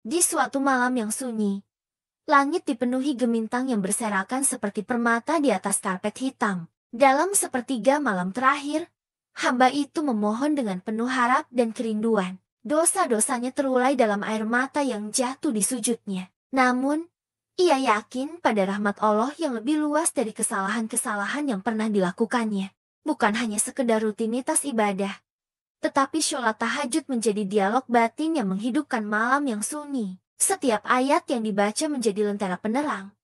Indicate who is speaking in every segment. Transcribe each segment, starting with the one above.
Speaker 1: Di suatu malam yang sunyi, langit dipenuhi gemintang yang berserakan seperti permata di atas karpet hitam. Dalam sepertiga malam terakhir, hamba itu memohon dengan penuh harap dan kerinduan. Dosa-dosanya terulai dalam air mata yang jatuh di sujudnya. Namun, ia yakin pada rahmat Allah yang lebih luas dari kesalahan-kesalahan yang pernah dilakukannya. Bukan hanya sekedar rutinitas ibadah, tetapi sholat tahajud menjadi dialog batin yang menghidupkan malam yang sunyi. Setiap ayat yang dibaca menjadi lentera penerang,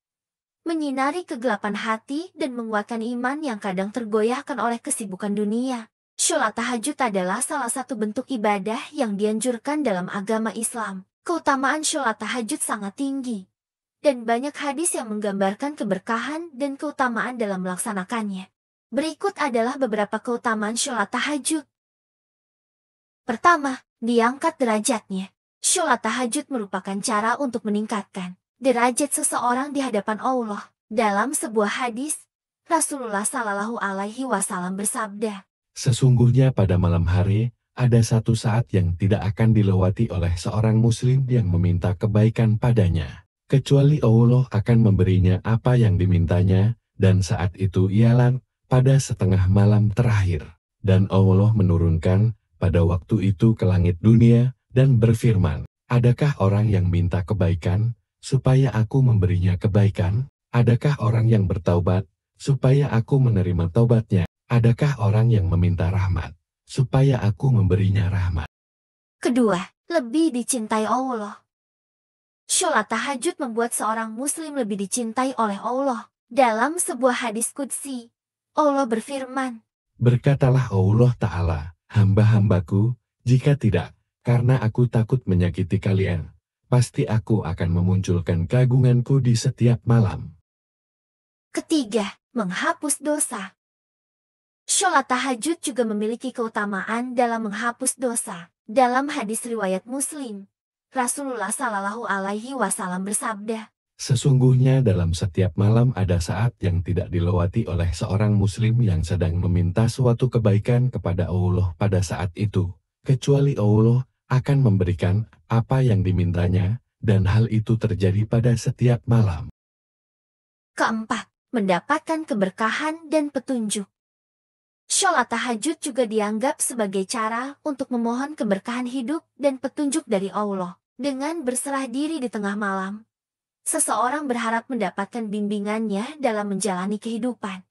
Speaker 1: menyinari kegelapan hati dan menguatkan iman yang kadang tergoyahkan oleh kesibukan dunia. Sholat tahajud adalah salah satu bentuk ibadah yang dianjurkan dalam agama Islam. Keutamaan sholat tahajud sangat tinggi, dan banyak hadis yang menggambarkan keberkahan dan keutamaan dalam melaksanakannya. Berikut adalah beberapa keutamaan sholat tahajud. Pertama, diangkat derajatnya. Sholat tahajud merupakan cara untuk meningkatkan derajat seseorang di hadapan Allah. Dalam sebuah hadis, Rasulullah Shallallahu Alaihi Wasallam bersabda,
Speaker 2: "Sesungguhnya pada malam hari, ada satu saat yang tidak akan dilewati oleh seorang muslim yang meminta kebaikan padanya, kecuali Allah akan memberinya apa yang dimintanya, dan saat itu ialah pada setengah malam terakhir. Dan Allah menurunkan pada waktu itu ke langit dunia, dan berfirman, adakah orang yang minta kebaikan, supaya aku memberinya kebaikan? Adakah orang yang bertaubat, supaya aku menerima taubatnya? Adakah orang yang meminta rahmat, supaya aku memberinya rahmat?"
Speaker 1: kedua, lebih dicintai Allah. Sholat tahajud membuat seorang muslim lebih dicintai oleh Allah. Dalam sebuah hadis qudsi, Allah berfirman,
Speaker 2: "Berkatalah Allah Ta'ala, hamba-hambaku, jika tidak, karena aku takut menyakiti kalian, pasti aku akan memunculkan keagunganku di setiap malam."
Speaker 1: ketiga, menghapus dosa. Sholat tahajud juga memiliki keutamaan dalam menghapus dosa. Dalam hadis riwayat Muslim, Rasulullah Shallallahu Alaihi Wasallam bersabda,
Speaker 2: "Sesungguhnya dalam setiap malam ada saat yang tidak dilewati oleh seorang muslim yang sedang meminta suatu kebaikan kepada Allah pada saat itu, kecuali Allah akan memberikan apa yang dimintanya, dan hal itu terjadi pada setiap malam."
Speaker 1: keempat, mendapatkan keberkahan dan petunjuk. Sholat tahajud juga dianggap sebagai cara untuk memohon keberkahan hidup dan petunjuk dari Allah. Dengan berserah diri di tengah malam, seseorang berharap mendapatkan bimbingannya dalam menjalani kehidupan.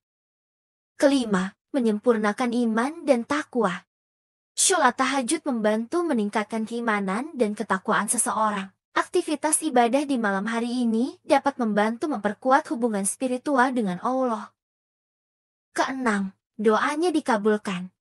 Speaker 1: Kelima, menyempurnakan iman dan takwa. Sholat tahajud membantu meningkatkan keimanan dan ketakwaan seseorang. Aktivitas ibadah di malam hari ini dapat membantu memperkuat hubungan spiritual dengan Allah. Keenam, doanya dikabulkan.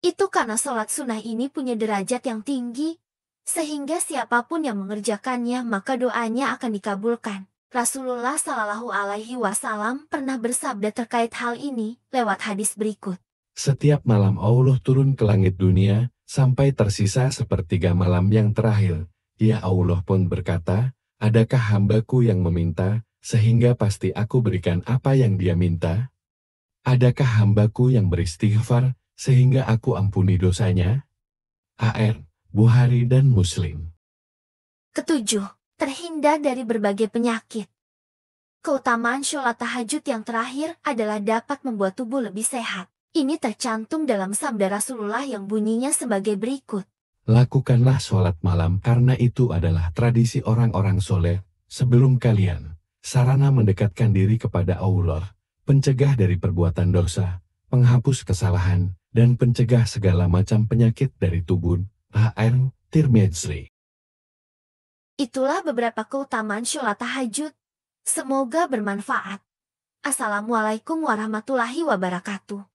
Speaker 1: Itu karena sholat sunnah ini punya derajat yang tinggi, sehingga siapapun yang mengerjakannya maka doanya akan dikabulkan. Rasulullah Shallallahu Alaihi Wasallam pernah bersabda terkait hal ini lewat hadis berikut.
Speaker 2: "Setiap malam Allah turun ke langit dunia, sampai tersisa sepertiga malam yang terakhir. Ya Allah pun berkata, adakah hambaku yang meminta, sehingga pasti aku berikan apa yang dia minta? Adakah hambaku yang beristighfar, sehingga aku ampuni dosanya?" AR, Bukhari dan Muslim.
Speaker 1: Ketujuh, terhindar dari berbagai penyakit. Keutamaan sholat tahajud yang terakhir adalah dapat membuat tubuh lebih sehat. Ini tercantum dalam sabda Rasulullah yang bunyinya sebagai berikut.
Speaker 2: "Lakukanlah sholat malam karena itu adalah tradisi orang-orang soleh sebelum kalian, sarana mendekatkan diri kepada Allah, pencegah dari perbuatan dosa, penghapus kesalahan, dan pencegah segala macam penyakit dari tubuh." AR, Tirmidzi.
Speaker 1: Itulah beberapa keutamaan sholat tahajud. Semoga bermanfaat. Assalamualaikum warahmatullahi wabarakatuh.